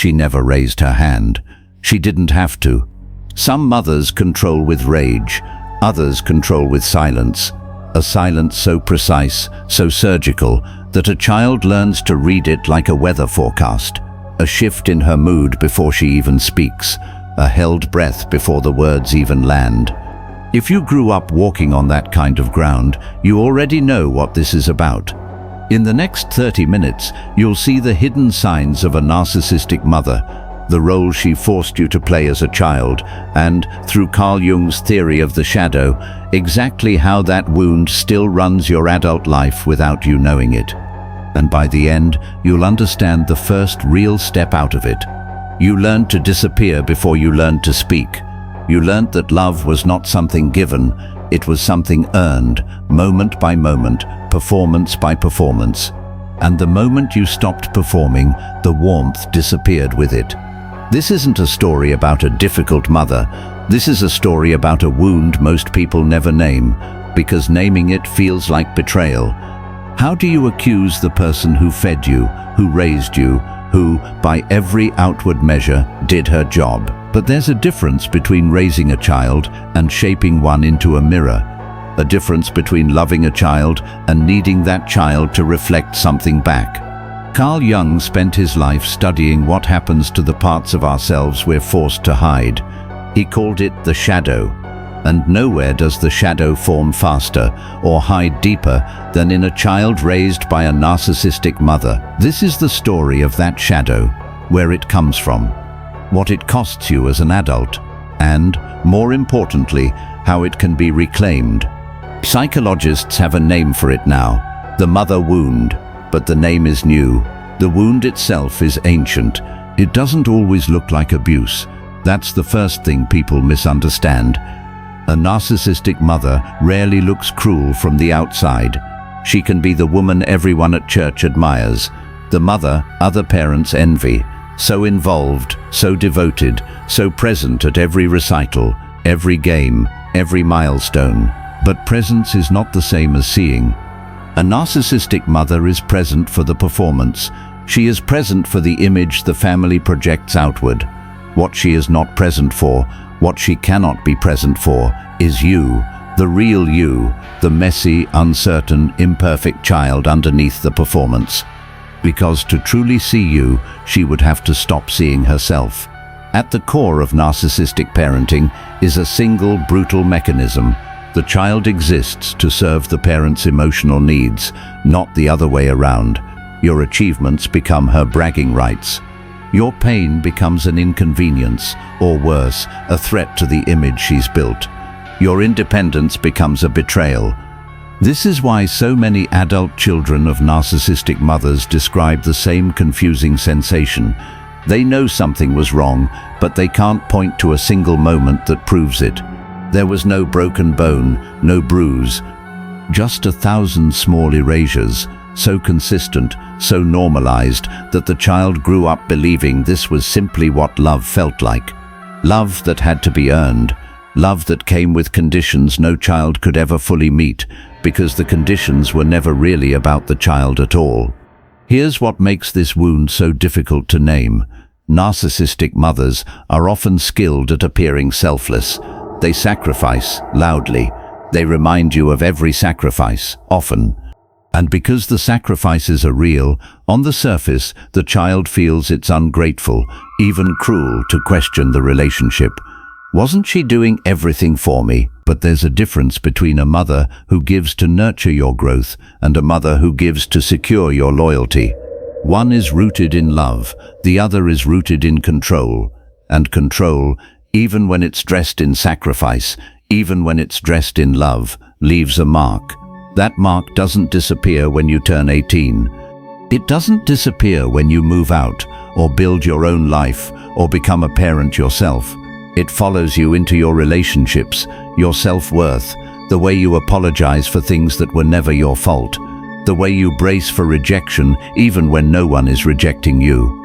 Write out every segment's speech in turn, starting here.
She never raised her hand. She didn't have to. Some mothers control with rage, others control with silence. A silence so precise, so surgical, that a child learns to read it like a weather forecast. A shift in her mood before she even speaks. A held breath before the words even land. If you grew up walking on that kind of ground, you already know what this is about. In the next 30 minutes, you'll see the hidden signs of a narcissistic mother, the role she forced you to play as a child, and, through Carl Jung's theory of the shadow, exactly how that wound still runs your adult life without you knowing it. And by the end, you'll understand the first real step out of it. You learned to disappear before you learned to speak. You learned that love was not something given, it was something earned, moment by moment, performance by performance. And the moment you stopped performing, the warmth disappeared with it. This isn't a story about a difficult mother. This is a story about a wound most people never name, because naming it feels like betrayal. How do you accuse the person who fed you, who raised you, who, by every outward measure, did her job? But there's a difference between raising a child and shaping one into a mirror. A difference between loving a child and needing that child to reflect something back. Carl Jung spent his life studying what happens to the parts of ourselves we're forced to hide. He called it the shadow. And nowhere does the shadow form faster or hide deeper than in a child raised by a narcissistic mother. This is the story of that shadow, where it comes from, what it costs you as an adult, and, more importantly, how it can be reclaimed. Psychologists have a name for it now, the mother wound, but the name is new. The wound itself is ancient. It doesn't always look like abuse. That's the first thing people misunderstand. A narcissistic mother rarely looks cruel from the outside. She can be the woman everyone at church admires, the mother other parents envy, so involved, so devoted, so present at every recital, every game, every milestone. But presence is not the same as seeing. A narcissistic mother is present for the performance. She is present for the image the family projects outward. What she is not present for, what she cannot be present for, is you, the real you, the messy, uncertain, imperfect child underneath the performance. Because to truly see you, she would have to stop seeing herself. At the core of narcissistic parenting is a single brutal mechanism. The child exists to serve the parent's emotional needs, not the other way around. Your achievements become her bragging rights. Your pain becomes an inconvenience, or worse, a threat to the image she's built. Your independence becomes a betrayal. This is why so many adult children of narcissistic mothers describe the same confusing sensation. They know something was wrong, but they can't point to a single moment that proves it. There was no broken bone, no bruise, just 1,000 small erasures, so consistent, so normalized, that the child grew up believing this was simply what love felt like. Love that had to be earned, love that came with conditions no child could ever fully meet, because the conditions were never really about the child at all. Here's what makes this wound so difficult to name. Narcissistic mothers are often skilled at appearing selfless. They sacrifice loudly. They remind you of every sacrifice, often. And because the sacrifices are real, on the surface, the child feels it's ungrateful, even cruel, to question the relationship. Wasn't she doing everything for me? But there's a difference between a mother who gives to nurture your growth and a mother who gives to secure your loyalty. One is rooted in love, the other is rooted in control. And control, even when it's dressed in sacrifice, even when it's dressed in love, leaves a mark. That mark doesn't disappear when you turn 18. It doesn't disappear when you move out, or build your own life, or become a parent yourself. It follows you into your relationships, your self-worth, the way you apologize for things that were never your fault, the way you brace for rejection even when no one is rejecting you.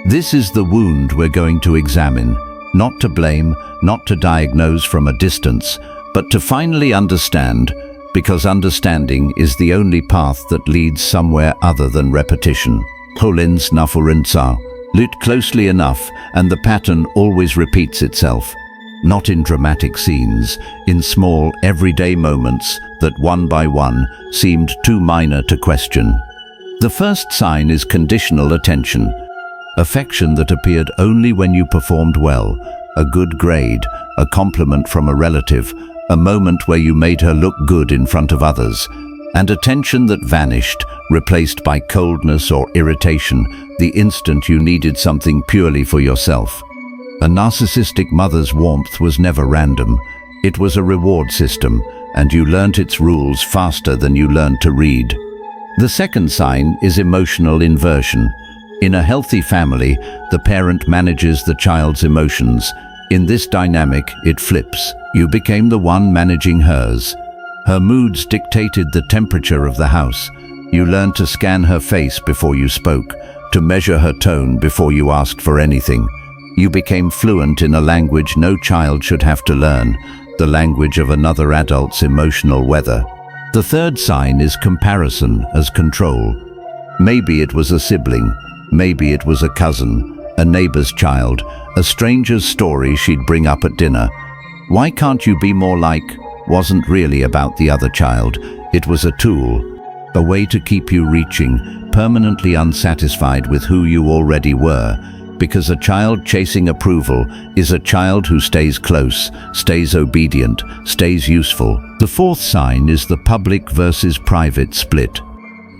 This is the wound we're going to examine. Not to blame, not to diagnose from a distance, but to finally understand, because understanding is the only path that leads somewhere other than repetition. Holins nafurinsa, Look closely enough and the pattern always repeats itself. Not in dramatic scenes, in small, everyday moments that one by one seemed too minor to question. The first sign is conditional attention. Affection that appeared only when you performed well, a good grade, a compliment from a relative, a moment where you made her look good in front of others, and attention that vanished, replaced by coldness or irritation the instant you needed something purely for yourself. A narcissistic mother's warmth was never random. It was a reward system, and you learnt its rules faster than you learned to read. The second sign is emotional inversion. In a healthy family, the parent manages the child's emotions. In this dynamic, it flips. You became the one managing hers. Her moods dictated the temperature of the house. You learned to scan her face before you spoke, to measure her tone before you asked for anything. You became fluent in a language no child should have to learn, the language of another adult's emotional weather. The third sign is comparison as control. Maybe it was a sibling, maybe it was a cousin, a neighbor's child, a stranger's story she'd bring up at dinner. Why can't you be more like? Wasn't really about the other child. It was a tool, a way to keep you reaching, permanently unsatisfied with who you already were. Because a child chasing approval is a child who stays close, stays obedient, stays useful. The fourth sign is the public versus private split.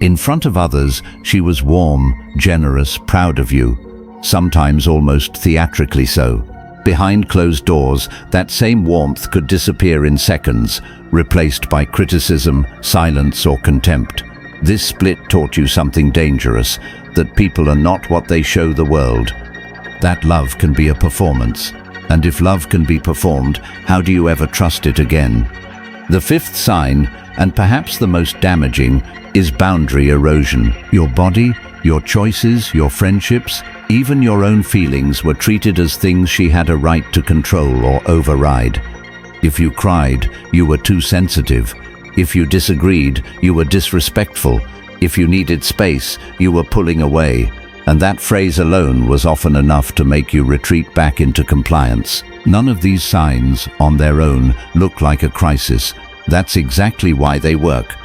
In front of others, she was warm, generous, proud of you, sometimes almost theatrically so. Behind closed doors, that same warmth could disappear in seconds, replaced by criticism, silence, or contempt. This split taught you something dangerous, that people are not what they show the world. That love can be a performance. And if love can be performed, how do you ever trust it again? The fifth sign, and perhaps the most damaging, is boundary erosion. Your body, your choices, your friendships, even your own feelings were treated as things she had a right to control or override. If you cried, you were too sensitive. If you disagreed, you were disrespectful. If you needed space, you were pulling away. And that phrase alone was often enough to make you retreat back into compliance. None of these signs, on their own, look like a crisis. That's exactly why they work.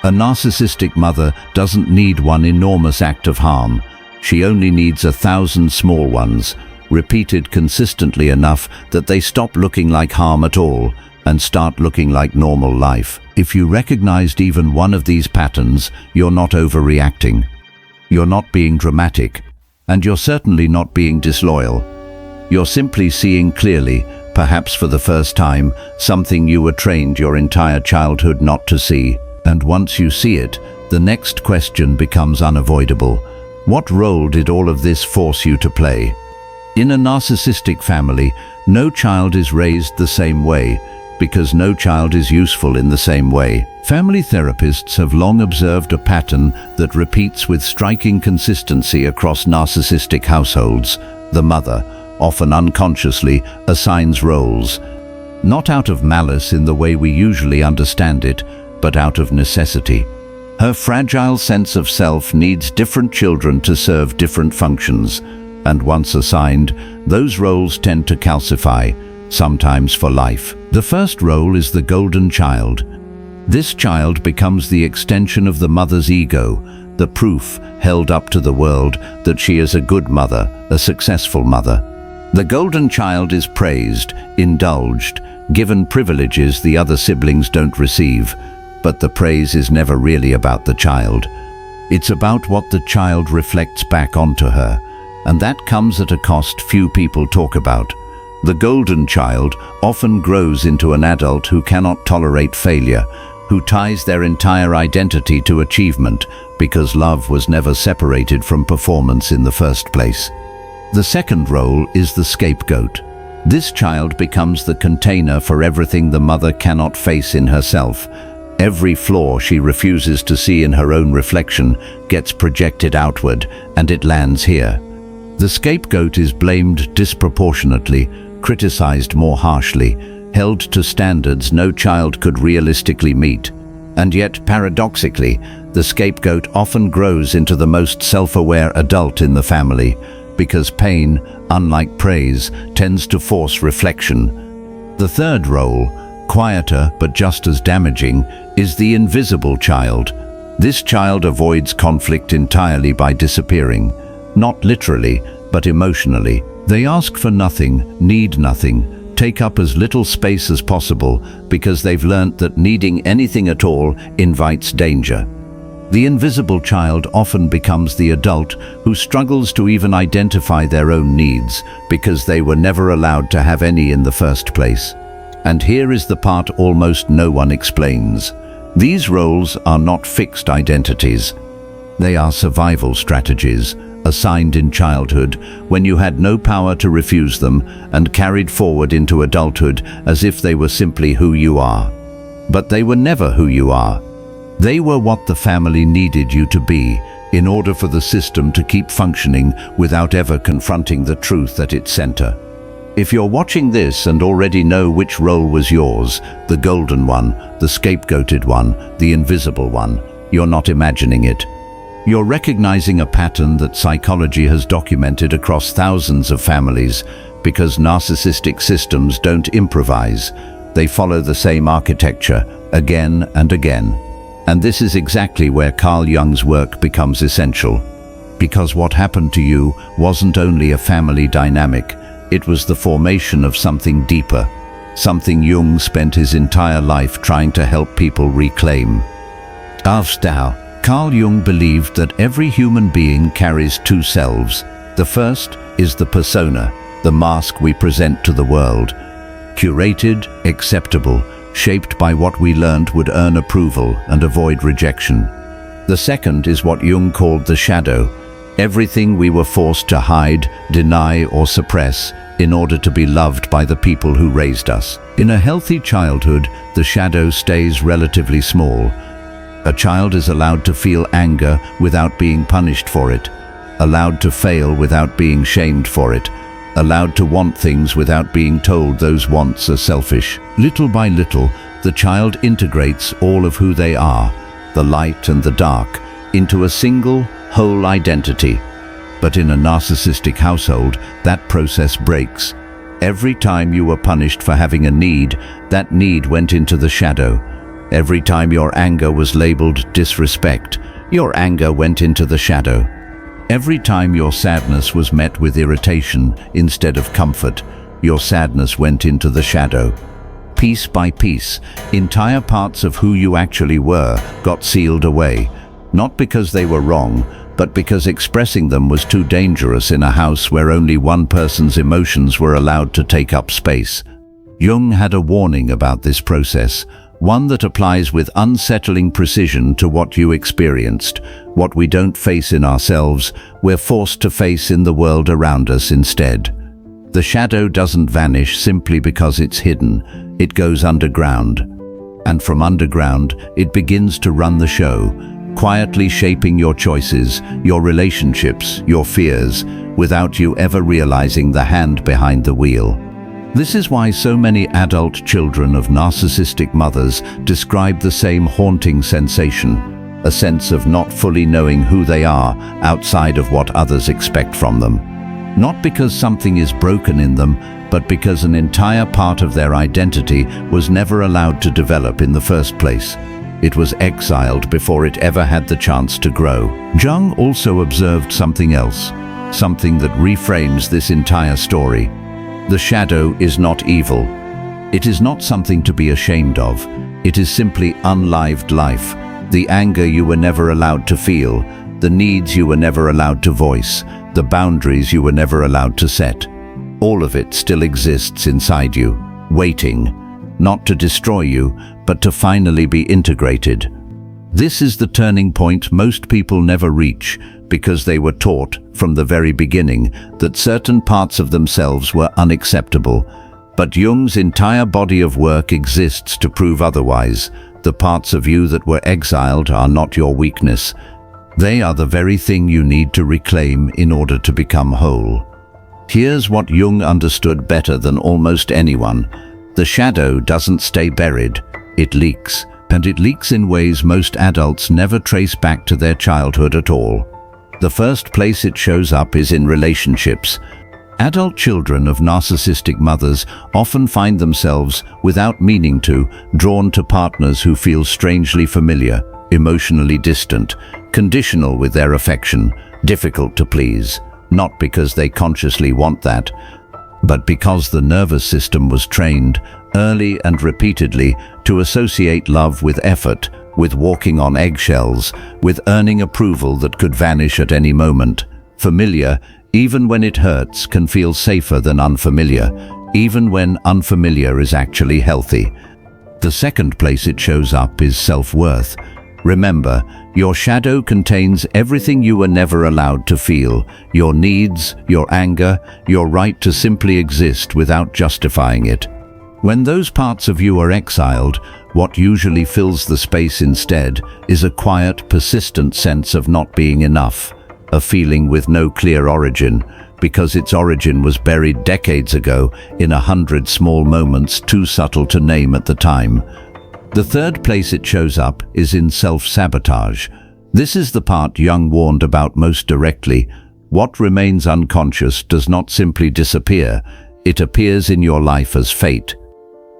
A narcissistic mother doesn't need one enormous act of harm. She only needs 1,000 small ones, repeated consistently enough that they stop looking like harm at all and start looking like normal life. If you recognized even one of these patterns, you're not overreacting. You're not being dramatic, and you're certainly not being disloyal. You're simply seeing clearly, perhaps for the first time, something you were trained your entire childhood not to see. And once you see it, the next question becomes unavoidable. What role did all of this force you to play? In a narcissistic family, no child is raised the same way, because no child is useful in the same way. Family therapists have long observed a pattern that repeats with striking consistency across narcissistic households. The mother, often unconsciously, assigns roles, not out of malice in the way we usually understand it, but out of necessity. Her fragile sense of self needs different children to serve different functions, and once assigned, those roles tend to calcify, sometimes for life. The first role is the golden child. This child becomes the extension of the mother's ego, the proof held up to the world that she is a good mother, a successful mother. The golden child is praised, indulged, given privileges the other siblings don't receive, but the praise is never really about the child. It's about what the child reflects back onto her, and that comes at a cost few people talk about. The golden child often grows into an adult who cannot tolerate failure, who ties their entire identity to achievement because love was never separated from performance in the first place. The second role is the scapegoat. This child becomes the container for everything the mother cannot face in herself. Every flaw she refuses to see in her own reflection gets projected outward, and it lands here. The scapegoat is blamed disproportionately, criticized more harshly, held to standards no child could realistically meet. And yet, paradoxically, the scapegoat often grows into the most self-aware adult in the family, because pain, unlike praise, tends to force reflection. The third role, quieter but just as damaging, is the invisible child. This child avoids conflict entirely by disappearing, not literally, but emotionally. They ask for nothing, need nothing, take up as little space as possible because they've learnt that needing anything at all invites danger. The invisible child often becomes the adult who struggles to even identify their own needs because they were never allowed to have any in the first place. And here is the part almost no one explains. These roles are not fixed identities. They are survival strategies, assigned in childhood when you had no power to refuse them and carried forward into adulthood as if they were simply who you are. But they were never who you are. They were what the family needed you to be in order for the system to keep functioning without ever confronting the truth at its center. If you're watching this and already know which role was yours, the golden one, the scapegoated one, the invisible one, you're not imagining it. You're recognizing a pattern that psychology has documented across thousands of families because narcissistic systems don't improvise. They follow the same architecture again and again. And this is exactly where Carl Jung's work becomes essential. Because what happened to you wasn't only a family dynamic, it was the formation of something deeper, something Jung spent his entire life trying to help people reclaim. Carl Jung believed that every human being carries two selves. The first is the persona, the mask we present to the world. Curated, acceptable, shaped by what we learned would earn approval and avoid rejection. The second is what Jung called the shadow, everything we were forced to hide, deny, or suppress in order to be loved by the people who raised us. In a healthy childhood, the shadow stays relatively small. A child is allowed to feel anger without being punished for it, allowed to fail without being shamed for it, allowed to want things without being told those wants are selfish. Little by little, the child integrates all of who they are, the light and the dark, into a single, whole identity. But in a narcissistic household, that process breaks. Every time you were punished for having a need, that need went into the shadow. Every time your anger was labeled disrespect, your anger went into the shadow. Every time your sadness was met with irritation instead of comfort, your sadness went into the shadow. Piece by piece, entire parts of who you actually were got sealed away, not because they were wrong, but because expressing them was too dangerous in a house where only one person's emotions were allowed to take up space. Jung had a warning about this process, one that applies with unsettling precision to what you experienced. What we don't face in ourselves, we're forced to face in the world around us instead. The shadow doesn't vanish simply because it's hidden. It goes underground. And from underground, it begins to run the show, quietly shaping your choices, your relationships, your fears, without you ever realizing the hand behind the wheel. This is why so many adult children of narcissistic mothers describe the same haunting sensation, a sense of not fully knowing who they are outside of what others expect from them. Not because something is broken in them, but because an entire part of their identity was never allowed to develop in the first place. It was exiled before it ever had the chance to grow. Jung also observed something else, something that reframes this entire story. The shadow is not evil. It is not something to be ashamed of. It is simply unlived life, the anger you were never allowed to feel, the needs you were never allowed to voice, the boundaries you were never allowed to set. All of it still exists inside you, waiting, not to destroy you, but to finally be integrated. This is the turning point most people never reach because they were taught from the very beginning that certain parts of themselves were unacceptable. But Jung's entire body of work exists to prove otherwise. The parts of you that were exiled are not your weakness. They are the very thing you need to reclaim in order to become whole. Here's what Jung understood better than almost anyone. The shadow doesn't stay buried, it leaks. And it leaks in ways most adults never trace back to their childhood at all. The first place it shows up is in relationships. Adult children of narcissistic mothers often find themselves, without meaning to, drawn to partners who feel strangely familiar, emotionally distant, conditional with their affection, difficult to please, not because they consciously want that, but because the nervous system was trained, early and repeatedly, to associate love with effort, with walking on eggshells, with earning approval that could vanish at any moment. Familiar, even when it hurts, can feel safer than unfamiliar, even when unfamiliar is actually healthy. The second place it shows up is self-worth. Remember, your shadow contains everything you were never allowed to feel, your needs, your anger, your right to simply exist without justifying it. When those parts of you are exiled, what usually fills the space instead is a quiet, persistent sense of not being enough, a feeling with no clear origin, because its origin was buried decades ago in 100 small moments too subtle to name at the time. The third place it shows up is in self-sabotage. This is the part Jung warned about most directly. What remains unconscious does not simply disappear, it appears in your life as fate.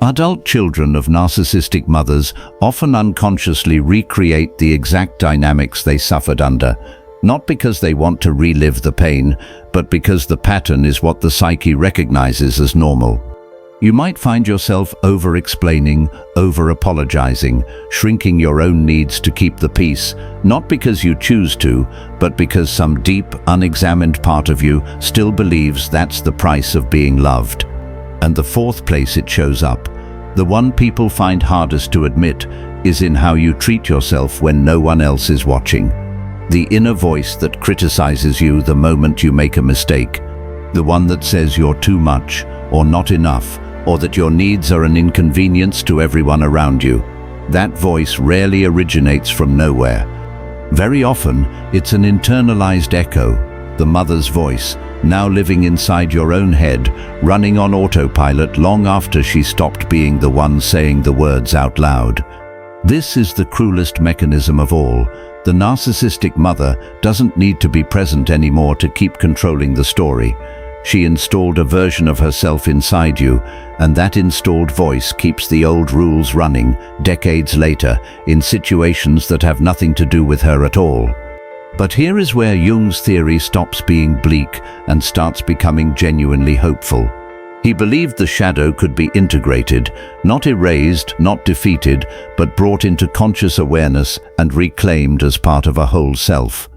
Adult children of narcissistic mothers often unconsciously recreate the exact dynamics they suffered under, not because they want to relive the pain, but because the pattern is what the psyche recognizes as normal. You might find yourself over-explaining, over-apologizing, shrinking your own needs to keep the peace, not because you choose to, but because some deep, unexamined part of you still believes that's the price of being loved. And the fourth place it shows up, the one people find hardest to admit, is in how you treat yourself when no one else is watching. The inner voice that criticizes you the moment you make a mistake, the one that says you're too much or not enough, or that your needs are an inconvenience to everyone around you. That voice rarely originates from nowhere. Very often, it's an internalized echo, the mother's voice, now living inside your own head, running on autopilot long after she stopped being the one saying the words out loud. This is the cruelest mechanism of all. The narcissistic mother doesn't need to be present anymore to keep controlling the story. She installed a version of herself inside you, and that installed voice keeps the old rules running, decades later, in situations that have nothing to do with her at all. But here is where Jung's theory stops being bleak and starts becoming genuinely hopeful. He believed the shadow could be integrated, not erased, not defeated, but brought into conscious awareness and reclaimed as part of a whole self.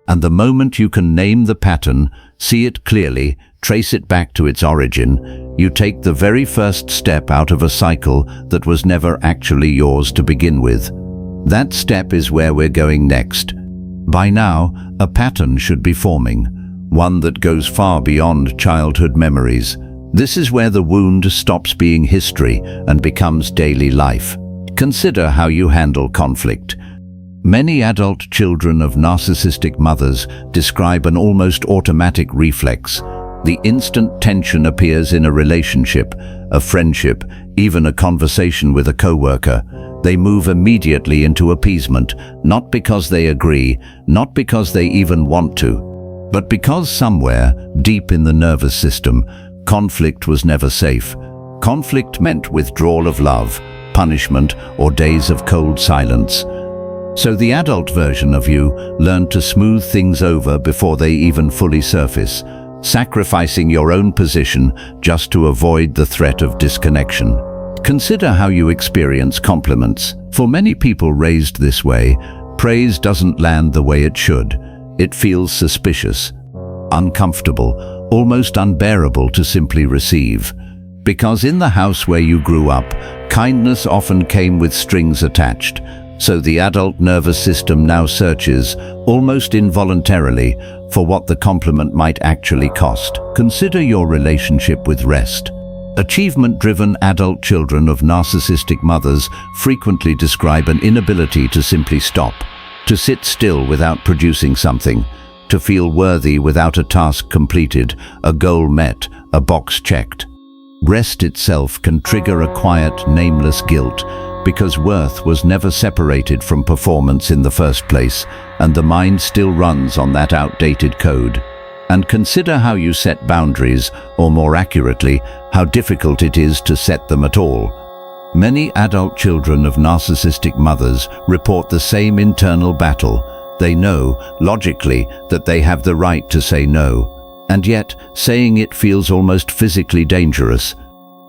And the moment you can name the pattern, see it clearly, trace it back to its origin, you take the very first step out of a cycle that was never actually yours to begin with. That step is where we're going next. By now, a pattern should be forming, one that goes far beyond childhood memories. This is where the wound stops being history and becomes daily life. Consider how you handle conflict. Many adult children of narcissistic mothers describe an almost automatic reflex. The instant tension appears in a relationship, a friendship, even a conversation with a coworker. They move immediately into appeasement, not because they agree, not because they even want to, but because somewhere, deep in the nervous system, conflict was never safe. Conflict meant withdrawal of love, punishment, or days of cold silence. So the adult version of you learned to smooth things over before they even fully surface, sacrificing your own position just to avoid the threat of disconnection. Consider how you experience compliments. For many people raised this way, praise doesn't land the way it should. It feels suspicious, uncomfortable, almost unbearable to simply receive. Because in the house where you grew up, kindness often came with strings attached. So the adult nervous system now searches, almost involuntarily, for what the compliment might actually cost. Consider your relationship with rest. Achievement-driven adult children of narcissistic mothers frequently describe an inability to simply stop, to sit still without producing something, to feel worthy without a task completed, a goal met, a box checked. Rest itself can trigger a quiet, nameless guilt, because worth was never separated from performance in the first place, and the mind still runs on that outdated code. And consider how you set boundaries, or more accurately, how difficult it is to set them at all. Many adult children of narcissistic mothers report the same internal battle. They know, logically, that they have the right to say no, and yet saying it feels almost physically dangerous.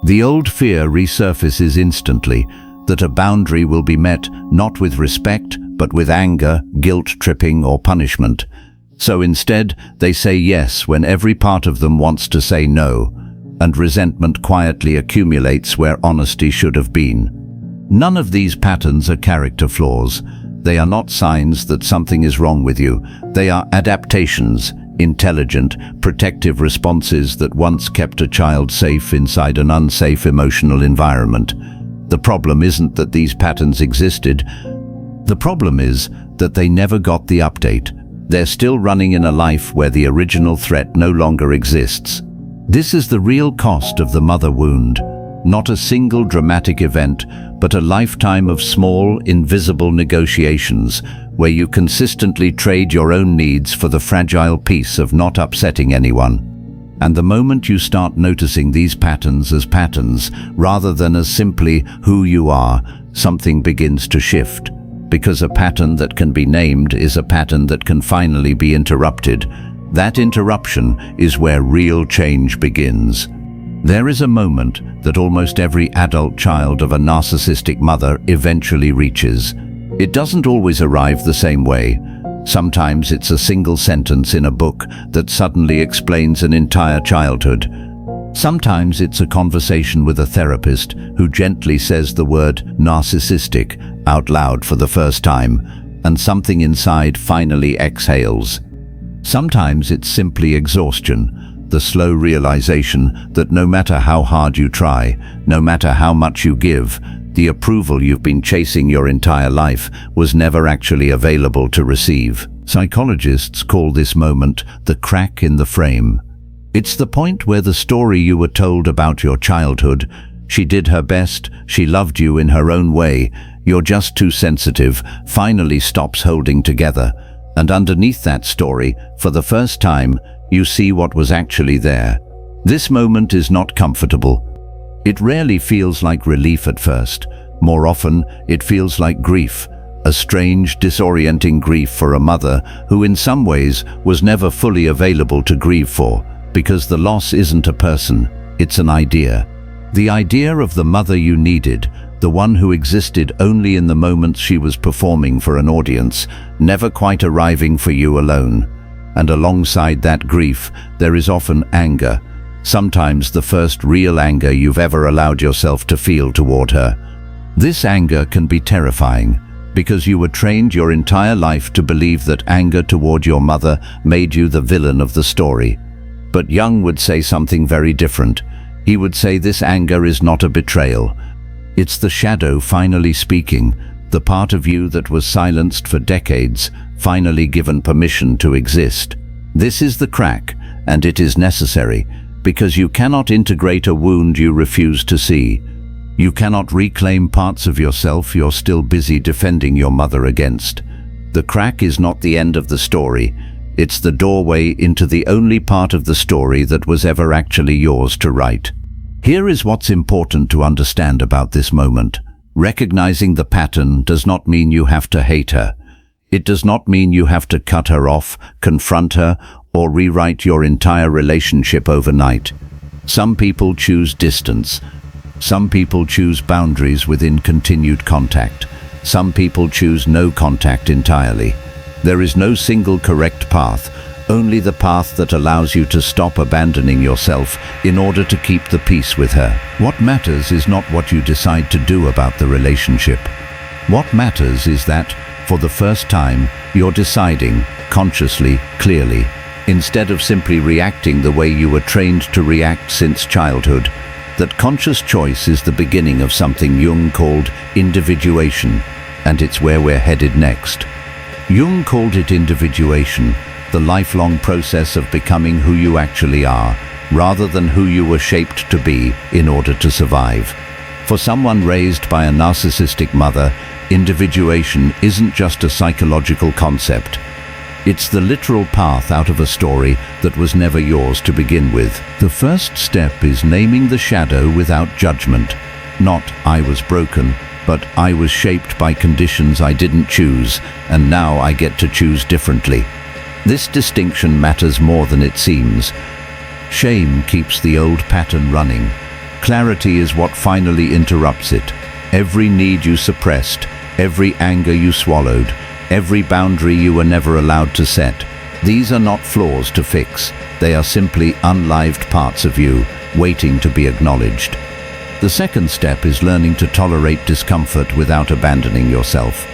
The old fear resurfaces instantly, that a boundary will be met not with respect, but with anger, guilt-tripping, or punishment. So instead, they say yes when every part of them wants to say no, and resentment quietly accumulates where honesty should have been. None of these patterns are character flaws. They are not signs that something is wrong with you. They are adaptations, intelligent, protective responses that once kept a child safe inside an unsafe emotional environment. The problem isn't that these patterns existed. The problem is that they never got the update. They're still running in a life where the original threat no longer exists. This is the real cost of the mother wound. Not a single dramatic event, but a lifetime of small, invisible negotiations where you consistently trade your own needs for the fragile peace of not upsetting anyone. And the moment you start noticing these patterns as patterns, rather than as simply who you are, something begins to shift. Because a pattern that can be named is a pattern that can finally be interrupted. That interruption is where real change begins. There is a moment that almost every adult child of a narcissistic mother eventually reaches. It doesn't always arrive the same way. Sometimes it's a single sentence in a book that suddenly explains an entire childhood. Sometimes it's a conversation with a therapist who gently says the word narcissistic out loud for the first time, and something inside finally exhales. Sometimes it's simply exhaustion, the slow realization that no matter how hard you try, no matter how much you give, the approval you've been chasing your entire life was never actually available to receive. Psychologists call this moment the crack in the frame. It's the point where the story you were told about your childhood, she did her best, she loved you in her own way, you're just too sensitive, finally stops holding together. And underneath that story, for the first time, you see what was actually there. This moment is not comfortable. It rarely feels like relief at first. More often, it feels like grief, a strange, disorienting grief for a mother who in some ways was never fully available to grieve for, because the loss isn't a person, it's an idea. The idea of the mother you needed, the one who existed only in the moments she was performing for an audience, never quite arriving for you alone. And alongside that grief, there is often anger, sometimes the first real anger you've ever allowed yourself to feel toward her. This anger can be terrifying, because you were trained your entire life to believe that anger toward your mother made you the villain of the story. But Jung would say something very different. He would say this anger is not a betrayal. It's the shadow finally speaking, the part of you that was silenced for decades, finally given permission to exist. This is the crack, and it is necessary, because you cannot integrate a wound you refuse to see. You cannot reclaim parts of yourself you're still busy defending your mother against. The crack is not the end of the story. It's the doorway into the only part of the story that was ever actually yours to write. Here is what's important to understand about this moment. Recognizing the pattern does not mean you have to hate her. It does not mean you have to cut her off, confront her, or rewrite your entire relationship overnight. Some people choose distance. Some people choose boundaries within continued contact. Some people choose no contact entirely. There is no single correct path, only the path that allows you to stop abandoning yourself in order to keep the peace with her. What matters is not what you decide to do about the relationship. What matters is that, for the first time, you're deciding, consciously, clearly, instead of simply reacting the way you were trained to react since childhood, that conscious choice is the beginning of something Jung called individuation, and it's where we're headed next. Jung called it individuation, the lifelong process of becoming who you actually are, rather than who you were shaped to be in order to survive. For someone raised by a narcissistic mother, individuation isn't just a psychological concept. It's the literal path out of a story that was never yours to begin with. The first step is naming the shadow without judgment. Not "I was broken," but "I was shaped by conditions I didn't choose, and now I get to choose differently." This distinction matters more than it seems. Shame keeps the old pattern running. Clarity is what finally interrupts it. Every need you suppressed, every anger you swallowed, every boundary you were never allowed to set. These are not flaws to fix. They are simply unlived parts of you, waiting to be acknowledged. The second step is learning to tolerate discomfort without abandoning yourself.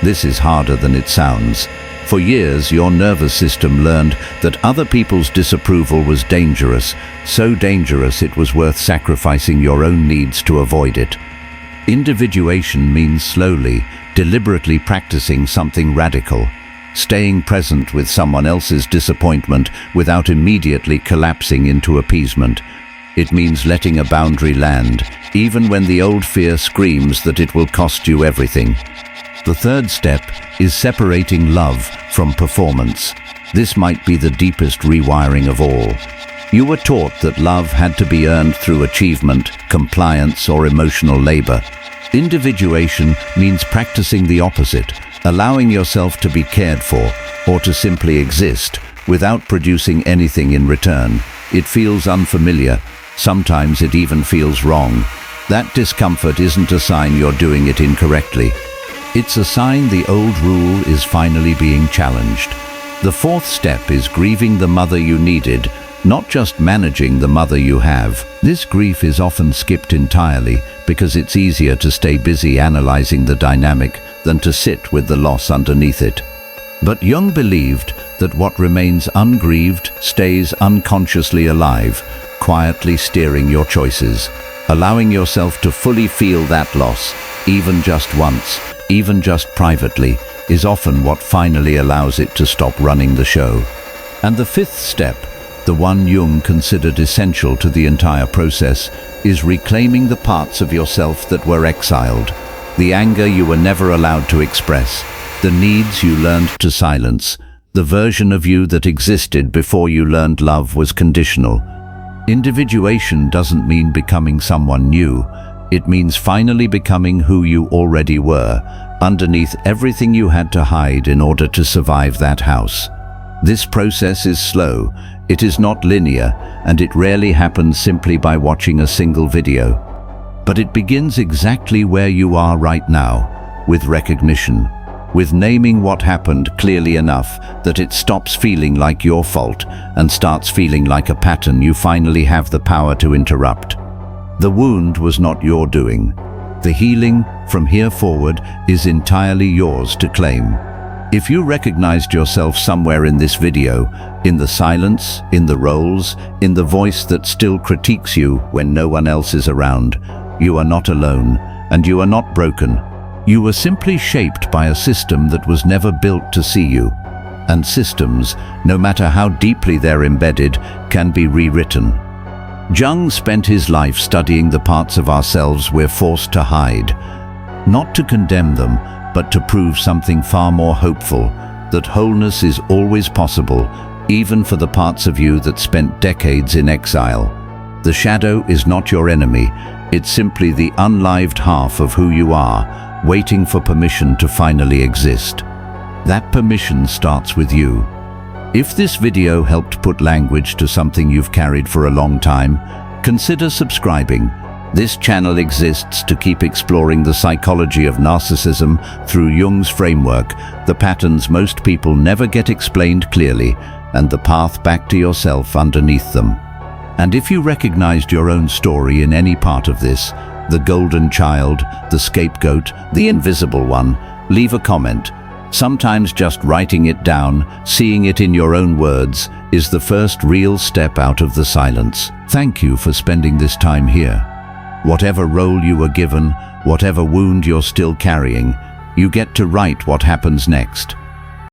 This is harder than it sounds. For years, your nervous system learned that other people's disapproval was dangerous, so dangerous it was worth sacrificing your own needs to avoid it. Individuation means slowly, deliberately practicing something radical, staying present with someone else's disappointment without immediately collapsing into appeasement. It means letting a boundary land, even when the old fear screams that it will cost you everything. The third step is separating love from performance. This might be the deepest rewiring of all. You were taught that love had to be earned through achievement, compliance, or emotional labor. Individuation means practicing the opposite, allowing yourself to be cared for, or to simply exist, without producing anything in return. It feels unfamiliar. Sometimes it even feels wrong. That discomfort isn't a sign you're doing it incorrectly. It's a sign the old rule is finally being challenged. The fourth step is grieving the mother you needed, not just managing the mother you have. This grief is often skipped entirely because it's easier to stay busy analyzing the dynamic than to sit with the loss underneath it. But Jung believed that what remains ungrieved stays unconsciously alive, quietly steering your choices. Allowing yourself to fully feel that loss, even just once, even just privately, is often what finally allows it to stop running the show. And the fifth step, the one Jung considered essential to the entire process, is reclaiming the parts of yourself that were exiled, the anger you were never allowed to express, the needs you learned to silence, the version of you that existed before you learned love was conditional. Individuation doesn't mean becoming someone new. It means finally becoming who you already were, underneath everything you had to hide in order to survive that house. This process is slow, it is not linear, and it rarely happens simply by watching a single video. But it begins exactly where you are right now, with recognition, with naming what happened clearly enough that it stops feeling like your fault and starts feeling like a pattern you finally have the power to interrupt. The wound was not your doing. The healing from here forward is entirely yours to claim. If you recognized yourself somewhere in this video, in the silence, in the roles, in the voice that still critiques you when no one else is around, you are not alone, and you are not broken. You were simply shaped by a system that was never built to see you. And systems, no matter how deeply they're embedded, can be rewritten. Jung spent his life studying the parts of ourselves we're forced to hide, not to condemn them, but to prove something far more hopeful, that wholeness is always possible, even for the parts of you that spent decades in exile. The shadow is not your enemy, it's simply the unlived half of who you are, waiting for permission to finally exist. That permission starts with you. If this video helped put language to something you've carried for a long time, consider subscribing. This channel exists to keep exploring the psychology of narcissism through Jung's framework, the patterns most people never get explained clearly, and the path back to yourself underneath them. And if you recognized your own story in any part of this, the golden child, the scapegoat, the invisible one, leave a comment. Sometimes just writing it down, seeing it in your own words, is the first real step out of the silence. Thank you for spending this time here. Whatever role you were given, whatever wound you're still carrying, you get to write what happens next.